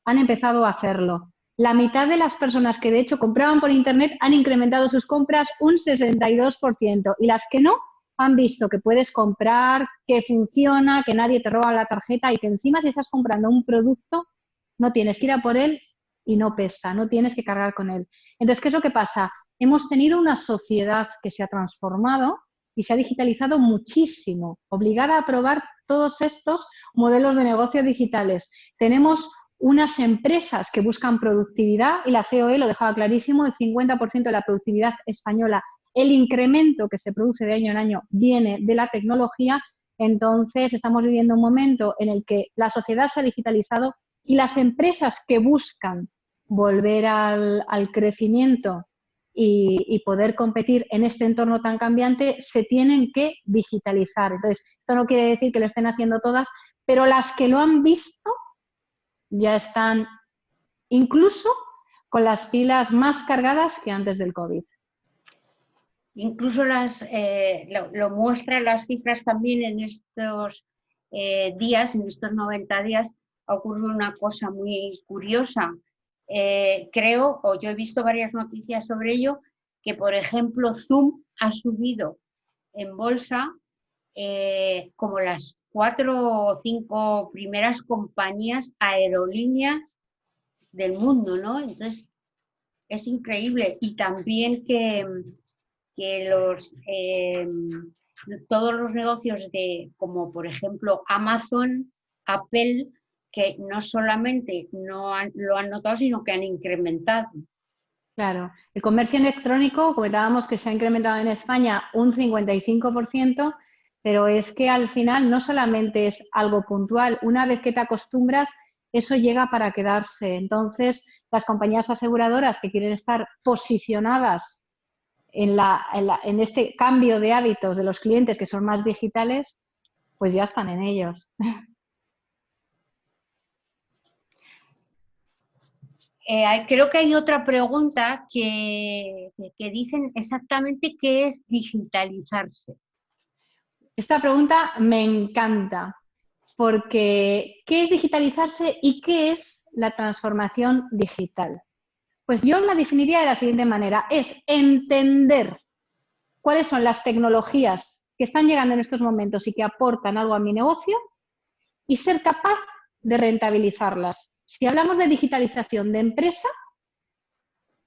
han empezado a hacerlo. La mitad de las personas que de hecho compraban por Internet han incrementado sus compras un 62%, y las que no han visto que puedes comprar, que funciona, que nadie te roba la tarjeta y que encima si estás comprando un producto no tienes que ir a por él y no pesa, no tienes que cargar con él. Entonces, ¿qué es lo que pasa? Hemos tenido una sociedad que se ha transformado y se ha digitalizado muchísimo, obligada a probar todos estos modelos de negocio digitales. Tenemos unas empresas que buscan productividad y la COE lo dejaba clarísimo, el 50% de la productividad española, el incremento que se produce de año en año viene de la tecnología. Entonces estamos viviendo un momento en el que la sociedad se ha digitalizado y las empresas que buscan volver al crecimiento y poder competir en este entorno tan cambiante se tienen que digitalizar. Entonces, esto no quiere decir que lo estén haciendo todas, pero las que lo han visto ya están incluso con las pilas más cargadas que antes del COVID. Incluso lo muestran las cifras también en estos días, en estos 90 días, ha ocurrido una cosa muy curiosa. Creo, o yo he visto varias noticias sobre ello, que por ejemplo Zoom ha subido en bolsa como las 4 o 5 primeras compañías aerolíneas del mundo, ¿no? Entonces es increíble. Y también que que todos los negocios como por ejemplo Amazon, Apple, que no solamente lo han notado, sino que han incrementado. Claro, el comercio electrónico, comentábamos que se ha incrementado en España un 55%, pero es que al final no solamente es algo puntual, una vez que te acostumbras, eso llega para quedarse. Entonces, las compañías aseguradoras que quieren estar posicionadas en este cambio de hábitos de los clientes que son más digitales, pues ya están en ellos. Creo que hay otra pregunta que dicen exactamente qué es digitalizarse. Esta pregunta me encanta, porque ¿qué es digitalizarse y qué es la transformación digital? Pues yo la definiría de la siguiente manera, es entender cuáles son las tecnologías que están llegando en estos momentos y que aportan algo a mi negocio y ser capaz de rentabilizarlas. Si hablamos de digitalización de empresa,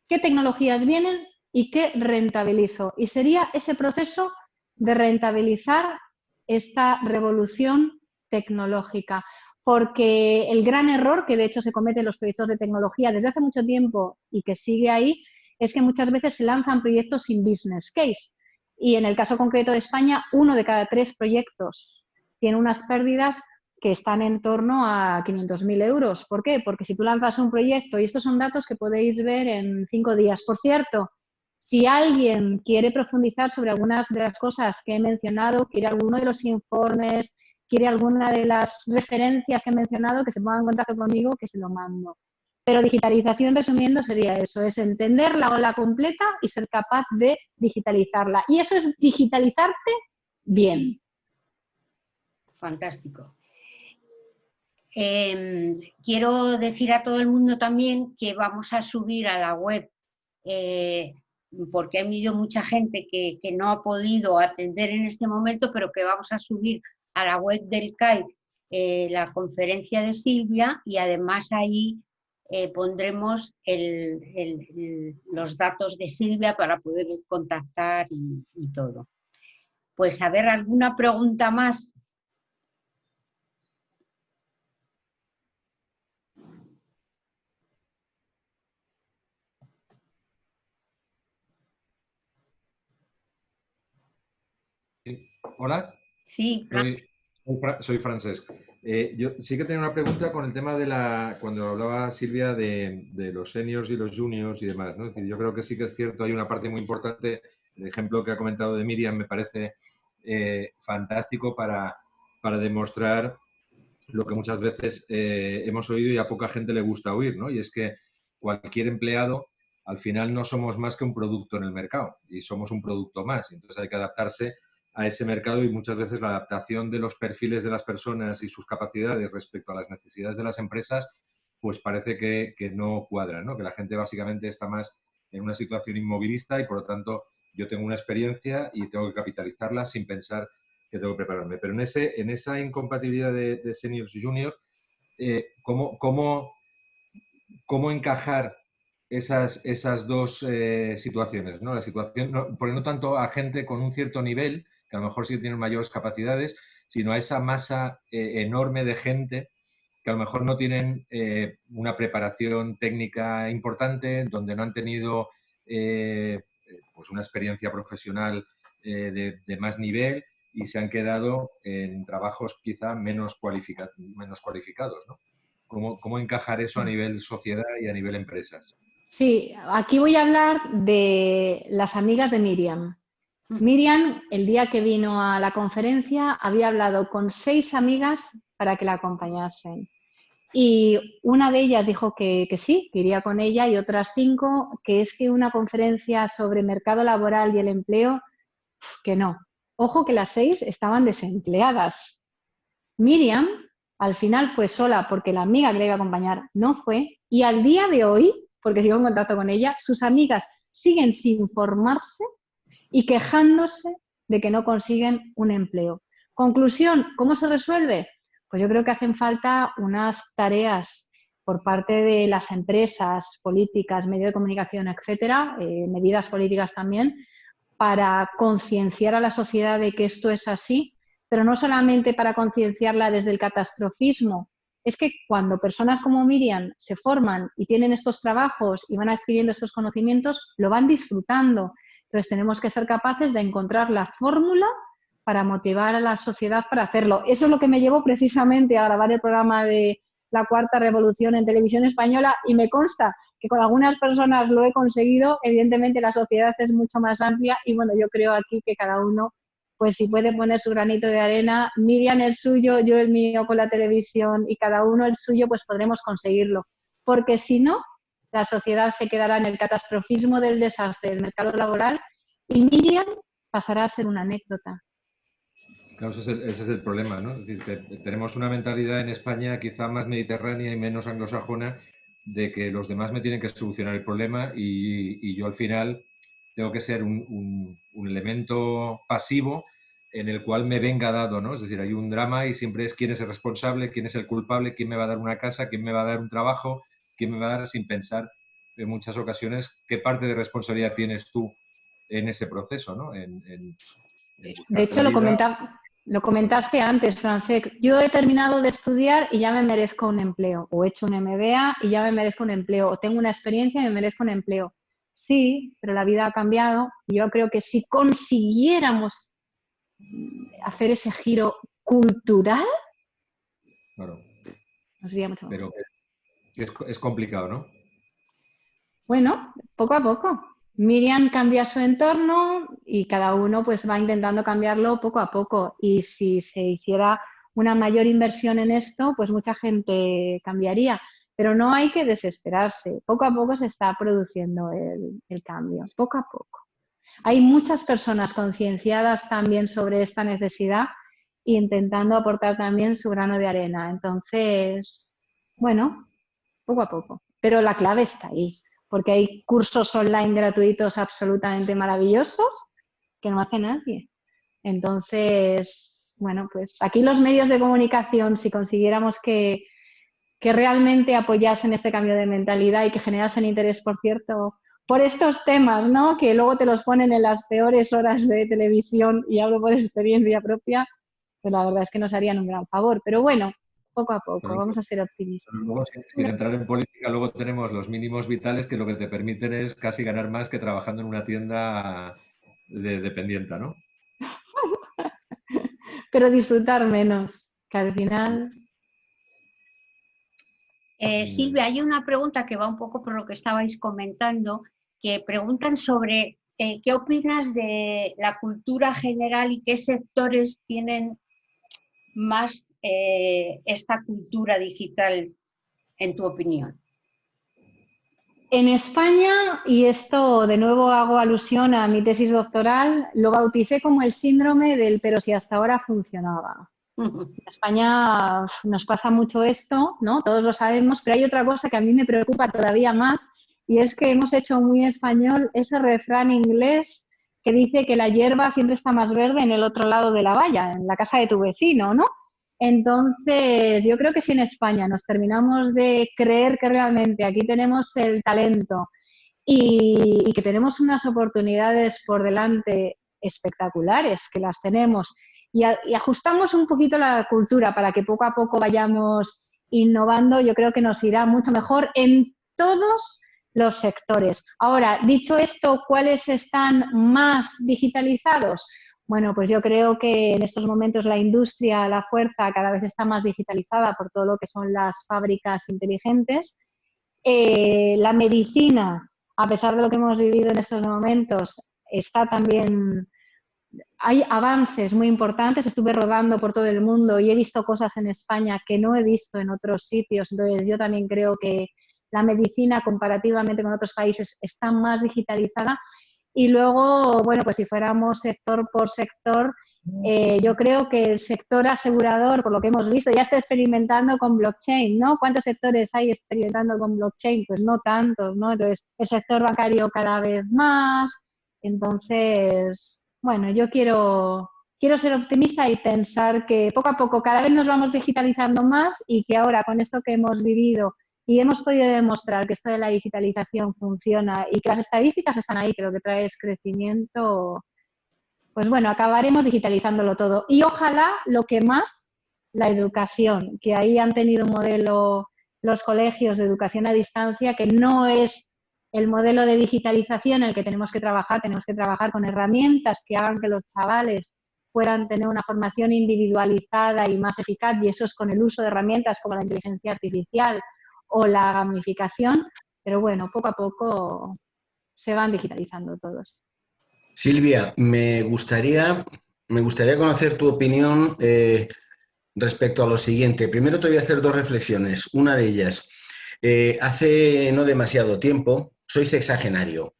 ¿qué tecnologías vienen y qué rentabilizo? Y sería ese proceso de rentabilizar esta revolución tecnológica. Porque el gran error que de hecho se comete en los proyectos de tecnología desde hace mucho tiempo y que sigue ahí, es que muchas veces se lanzan proyectos sin business case. Y en el caso concreto de España, 1 de cada 3 proyectos tiene unas pérdidas que están en torno a 500.000 euros. ¿Por qué? Porque si tú lanzas un proyecto, y estos son datos que podéis ver en 5 días. Por cierto, si alguien quiere profundizar sobre algunas de las cosas que he mencionado, quiere alguno de los informes, quiere alguna de las referencias que he mencionado, que se ponga en contacto conmigo, que se lo mando. Pero digitalización, resumiendo, sería eso, es entender la ola completa y ser capaz de digitalizarla. Y eso es digitalizarte bien. Fantástico. Quiero decir a todo el mundo también que vamos a subir a la web, porque ha habido mucha gente que no ha podido atender en este momento, pero que vamos a subir a la web del CAI la conferencia de Silvia, y además ahí pondremos los datos de Silvia para poder contactar y todo. Pues a ver, ¿alguna pregunta más? Hola. Sí, soy Francesc. Yo sí que tenía una pregunta con el tema cuando hablaba Silvia de los seniors y los juniors y demás, ¿no? Es decir, yo creo que sí que es cierto, hay una parte muy importante, el ejemplo que ha comentado de Miriam me parece fantástico para demostrar lo que muchas veces hemos oído y a poca gente le gusta oír, ¿no? Y es que cualquier empleado, al final no somos más que un producto en el mercado y somos un producto más. Entonces hay que adaptarse a ese mercado y muchas veces la adaptación de los perfiles de las personas y sus capacidades respecto a las necesidades de las empresas, pues parece que no cuadra, ¿no? Que la gente básicamente está más en una situación inmovilista y por lo tanto yo tengo una experiencia y tengo que capitalizarla sin pensar que tengo que prepararme. Pero en esa incompatibilidad de seniors y juniors, ¿cómo encajar esas dos situaciones, ¿no? La situación, porque no tanto a gente con un cierto nivel, que a lo mejor sí tienen mayores capacidades, sino a esa masa enorme de gente que a lo mejor no tienen una preparación técnica importante, donde no han tenido pues una experiencia profesional de más nivel y se han quedado en trabajos quizá menos cualificados, ¿no? ¿Cómo encajar eso a nivel sociedad y a nivel empresas? Sí, aquí voy a hablar de las amigas de Miriam. Miriam, el día que vino a la conferencia, había hablado con 6 amigas para que la acompañasen. Y una de ellas dijo que sí, que iría con ella, y otras 5 que es que una conferencia sobre mercado laboral y el empleo, que no. Ojo que las 6 estaban desempleadas. Miriam al final fue sola porque la amiga que le iba a acompañar no fue, y al día de hoy, porque sigo en contacto con ella, sus amigas siguen sin formarse y quejándose de que no consiguen un empleo. Conclusión, ¿cómo se resuelve? Pues yo creo que hacen falta unas tareas por parte de las empresas, políticas, medios de comunicación, etcétera, medidas políticas también, para concienciar a la sociedad de que esto es así, pero no solamente para concienciarla desde el catastrofismo. Es que cuando personas como Miriam se forman y tienen estos trabajos y van adquiriendo estos conocimientos, lo van disfrutando. Entonces tenemos que ser capaces de encontrar la fórmula para motivar a la sociedad para hacerlo. Eso es lo que me llevó precisamente a grabar el programa de La Cuarta Revolución en Televisión Española, y me consta que con algunas personas lo he conseguido. Evidentemente la sociedad es mucho más amplia y bueno, yo creo aquí que cada uno, pues si puede poner su granito de arena, Miriam el suyo, yo el mío con la televisión y cada uno el suyo, pues podremos conseguirlo. Porque si no, la sociedad se quedará en el catastrofismo del desastre del mercado laboral y Miriam pasará a ser una anécdota. Claro, ese es el problema, ¿no? Es decir, que tenemos una mentalidad en España quizá más mediterránea y menos anglosajona, de que los demás me tienen que solucionar el problema y yo al final tengo que ser un elemento pasivo en el cual me venga dado, ¿no? Es decir, hay un drama y siempre es quién es el responsable, quién es el culpable, quién me va a dar una casa, quién me va a dar un trabajo, quién me va a dar, sin pensar en muchas ocasiones qué parte de responsabilidad tienes tú en ese proceso, ¿no? En De hecho, lo comentaste antes, Francesc. Yo he terminado de estudiar y ya me merezco un empleo. O he hecho un MBA y ya me merezco un empleo. O tengo una experiencia y me merezco un empleo. Sí, pero la vida ha cambiado. Y yo creo que si consiguiéramos hacer ese giro cultural, claro, nos iría mucho pero mejor. es complicado, ¿no? Bueno, poco a poco. Miriam cambia su entorno y cada uno pues va intentando cambiarlo poco a poco. Y si se hiciera una mayor inversión en esto, pues mucha gente cambiaría. Pero no hay que desesperarse. Poco a poco se está produciendo el cambio, poco a poco. Hay muchas personas concienciadas también sobre esta necesidad e intentando aportar también su grano de arena. Entonces, bueno, poco a poco. Pero la clave está ahí, porque hay cursos online gratuitos absolutamente maravillosos que no hace nadie. Entonces, bueno, pues aquí los medios de comunicación, si consiguiéramos que realmente apoyasen este cambio de mentalidad y que generasen interés, por cierto, por estos temas, ¿no? Que luego te los ponen en las peores horas de televisión, y hablo por experiencia propia, pues la verdad es que nos harían un gran favor. Pero bueno, poco a poco, vamos a ser optimistas. Luego, sin entrar en política, luego tenemos los mínimos vitales que lo que te permiten es casi ganar más que trabajando en una tienda de dependienta, ¿no? Pero disfrutar menos, que al final... Silvia, hay una pregunta que va un poco por lo que estabais comentando, que preguntan sobre qué opinas de la cultura general y qué sectores tienen más esta cultura digital, en tu opinión. En España, y esto de nuevo hago alusión a mi tesis doctoral, lo bauticé como el síndrome del pero si hasta ahora funcionaba. En España nos pasa mucho esto, ¿no? Todos lo sabemos, pero hay otra cosa que a mí me preocupa todavía más, y es que hemos hecho muy español ese refrán inglés que dice que la hierba siempre está más verde en el otro lado de la valla, en la casa de tu vecino, ¿no? Entonces, yo creo que si en España nos terminamos de creer que realmente aquí tenemos el talento y que tenemos unas oportunidades por delante espectaculares, que las tenemos, y ajustamos un poquito la cultura para que poco a poco vayamos innovando, yo creo que nos irá mucho mejor en todos los sectores. Ahora, dicho esto, ¿cuáles están más digitalizados? Bueno, pues yo creo que en estos momentos la industria, la fuerza, cada vez está más digitalizada por todo lo que son las fábricas inteligentes. La medicina, a pesar de lo que hemos vivido en estos momentos, está también... Hay avances muy importantes. Estuve rodando por todo el mundo y he visto cosas en España que no he visto en otros sitios. Entonces, yo también creo que la medicina, comparativamente con otros países, está más digitalizada. Y luego, bueno, pues si fuéramos sector por sector, yo creo que el sector asegurador, por lo que hemos visto, ya está experimentando con blockchain, ¿no? ¿Cuántos sectores hay experimentando con blockchain? Pues no tantos, ¿no? Entonces, el sector bancario cada vez más. Entonces, bueno, yo quiero ser optimista y pensar que poco a poco cada vez nos vamos digitalizando más y que ahora con esto que hemos vivido y hemos podido demostrar que esto de la digitalización funciona y que las estadísticas están ahí, que lo que trae es crecimiento, pues bueno, acabaremos digitalizándolo todo. Y ojalá lo que más, la educación, que ahí han tenido un modelo los colegios de educación a distancia, que no es el modelo de digitalización en el que tenemos que trabajar con herramientas que hagan que los chavales puedan tener una formación individualizada y más eficaz, y eso es con el uso de herramientas como la inteligencia artificial o la gamificación, pero bueno, poco a poco se van digitalizando todos. Silvia, me gustaría conocer tu opinión respecto a lo siguiente. Primero te voy a hacer dos reflexiones. Una de ellas, hace no demasiado tiempo, soy sexagenario.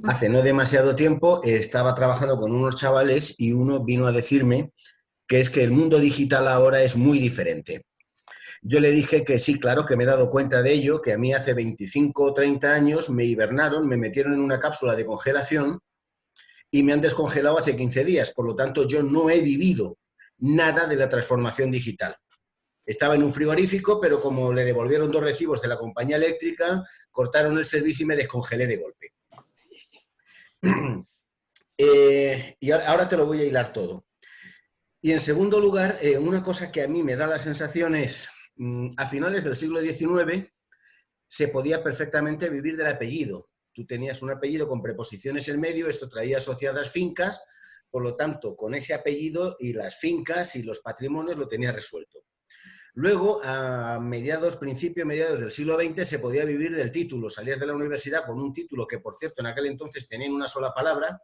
Hace no demasiado tiempo estaba trabajando con unos chavales y uno vino a decirme que es que el mundo digital ahora es muy diferente. Yo le dije que sí, claro, que me he dado cuenta de ello, que a mí hace 25 o 30 años me hibernaron, me metieron en una cápsula de congelación y me han descongelado hace 15 días. Por lo tanto, yo no he vivido nada de la transformación digital. Estaba en un frigorífico, pero como le devolvieron 2 recibos de la compañía eléctrica, cortaron el servicio y me descongelé de golpe. Y ahora te lo voy a hilar todo. Y en segundo lugar, una cosa que a mí me da la sensación es, a finales del siglo XIX se podía perfectamente vivir del apellido. Tú tenías un apellido con preposiciones en medio, esto traía asociadas fincas, por lo tanto, con ese apellido y las fincas y los patrimonios lo tenías resuelto. Luego, a mediados del siglo XX, se podía vivir del título. Salías de la universidad con un título que, por cierto, en aquel entonces tenían una sola palabra,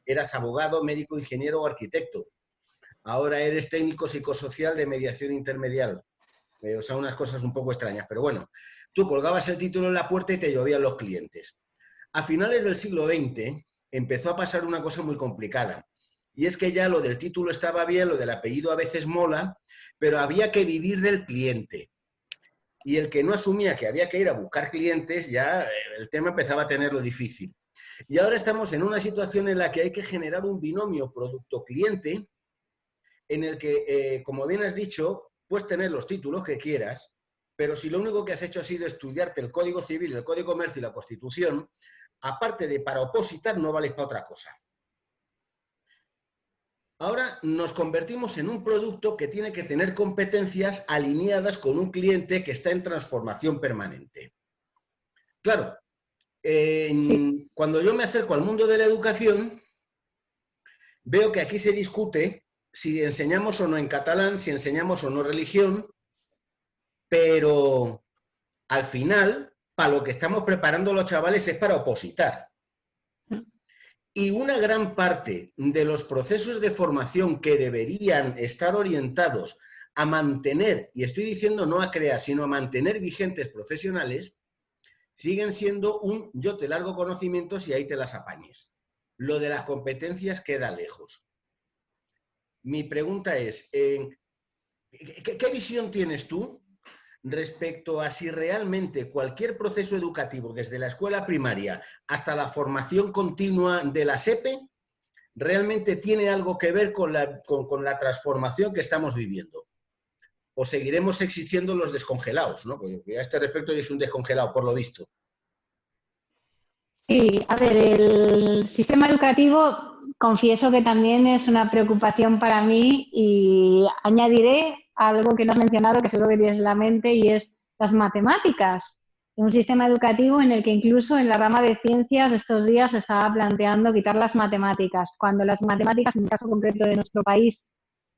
eras abogado, médico, ingeniero o arquitecto. Ahora eres técnico psicosocial de mediación intermedial. O sea, unas cosas un poco extrañas. Pero bueno, tú colgabas el título en la puerta y te llovían los clientes. A finales del siglo XX empezó a pasar una cosa muy complicada. Y es que ya lo del título estaba bien, lo del apellido a veces mola, pero había que vivir del cliente. Y el que no asumía que había que ir a buscar clientes, ya el tema empezaba a tenerlo difícil. Y ahora estamos en una situación en la que hay que generar un binomio producto-cliente, en el que, como bien has dicho, puedes tener los títulos que quieras, pero si lo único que has hecho ha sido estudiarte el Código Civil, el Código de Comercio y la Constitución, aparte de para opositar, no vales para otra cosa. Ahora nos convertimos en un producto que tiene que tener competencias alineadas con un cliente que está en transformación permanente. Claro, cuando yo me acerco al mundo de la educación, veo que aquí se discute si enseñamos o no en catalán, si enseñamos o no religión, pero al final, para lo que estamos preparando los chavales es para opositar. Y una gran parte de los procesos de formación que deberían estar orientados a mantener, y estoy diciendo no a crear, sino a mantener vigentes profesionales, siguen siendo un yo te largo conocimientos y ahí te las apañes. Lo de las competencias queda lejos. Mi pregunta es, ¿qué visión tienes tú respecto a si realmente cualquier proceso educativo, desde la escuela primaria hasta la formación continua de la SEPE, realmente tiene algo que ver con la transformación que estamos viviendo? ¿O seguiremos existiendo los descongelados, ¿no? Porque a este respecto yo soy un descongelado, por lo visto. Sí, a ver, el sistema educativo, confieso que también es una preocupación para mí, y añadiré algo que no has mencionado, que seguro que tienes en la mente, y es las matemáticas. Un sistema educativo en el que incluso en la rama de ciencias estos días se estaba planteando quitar las matemáticas, cuando las matemáticas, en el caso concreto de nuestro país,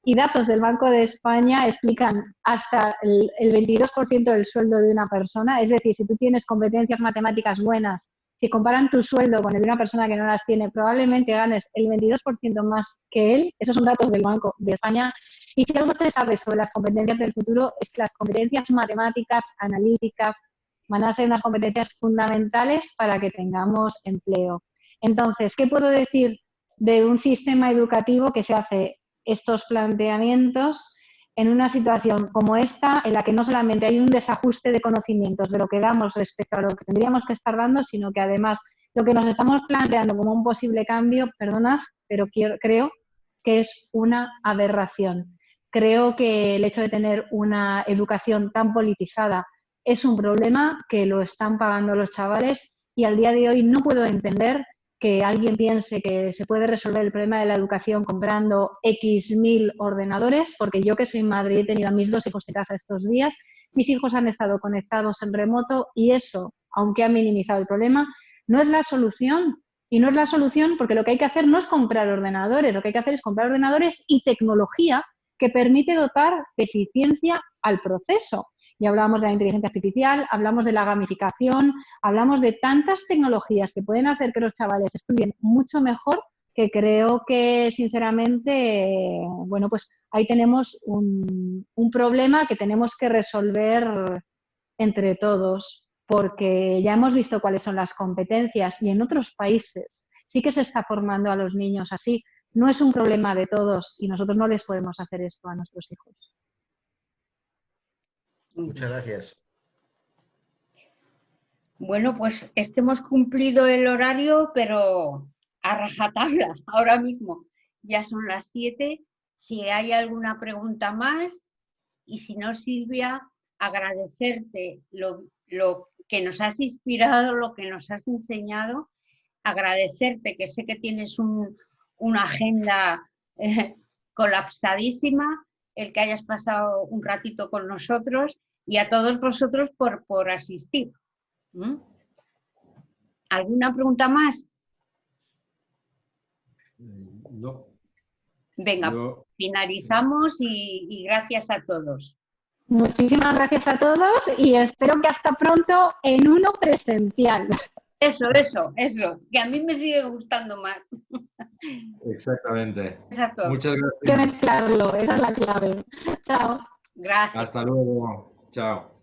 y datos del Banco de España explican hasta el 22% del sueldo de una persona. Es decir, si tú tienes competencias matemáticas buenas, si comparan tu sueldo con el de una persona que no las tiene, probablemente ganes el 22% más que él. Esos son datos del Banco de España. Y si algo se sabe sobre las competencias del futuro, es que las competencias matemáticas, analíticas, van a ser unas competencias fundamentales para que tengamos empleo. Entonces, ¿qué puedo decir de un sistema educativo que se hace estos planteamientos en una situación como esta, en la que no solamente hay un desajuste de conocimientos de lo que damos respecto a lo que tendríamos que estar dando, sino que además lo que nos estamos planteando como un posible cambio, perdonad, pero creo que es una aberración. Creo que el hecho de tener una educación tan politizada es un problema que lo están pagando los chavales, y al día de hoy no puedo entender que alguien piense que se puede resolver el problema de la educación comprando X mil ordenadores, porque yo que soy madre y he tenido a mis 2 hijos de casa estos días, mis hijos han estado conectados en remoto y eso, aunque ha minimizado el problema, no es la solución. Y no es la solución porque lo que hay que hacer no es comprar ordenadores, lo que hay que hacer es comprar ordenadores y tecnología que permite dotar de eficiencia al proceso. Y hablamos de la inteligencia artificial, hablamos de la gamificación, hablamos de tantas tecnologías que pueden hacer que los chavales estudien mucho mejor, que creo que, sinceramente, bueno, pues ahí tenemos un problema que tenemos que resolver entre todos, porque ya hemos visto cuáles son las competencias y en otros países sí que se está formando a los niños así. No es un problema de todos y nosotros no les podemos hacer esto a nuestros hijos. Muchas gracias. Bueno, pues hemos cumplido el horario, pero a rajatabla ahora mismo. Ya son las 7. Si hay alguna pregunta más, y si no, Silvia, agradecerte lo que nos has inspirado, lo que nos has enseñado, agradecerte, que sé que tienes una agenda colapsadísima, el que hayas pasado un ratito con nosotros, y a todos vosotros por asistir. ¿Alguna pregunta más? No. Venga, finalizamos y gracias a todos. Muchísimas gracias a todos y espero que hasta pronto en uno presencial. Eso, que a mí me sigue gustando más. Exactamente. Exacto. Muchas gracias. Hay que mezclarlo, esa es la clave. Chao. Gracias. Hasta luego. Chao.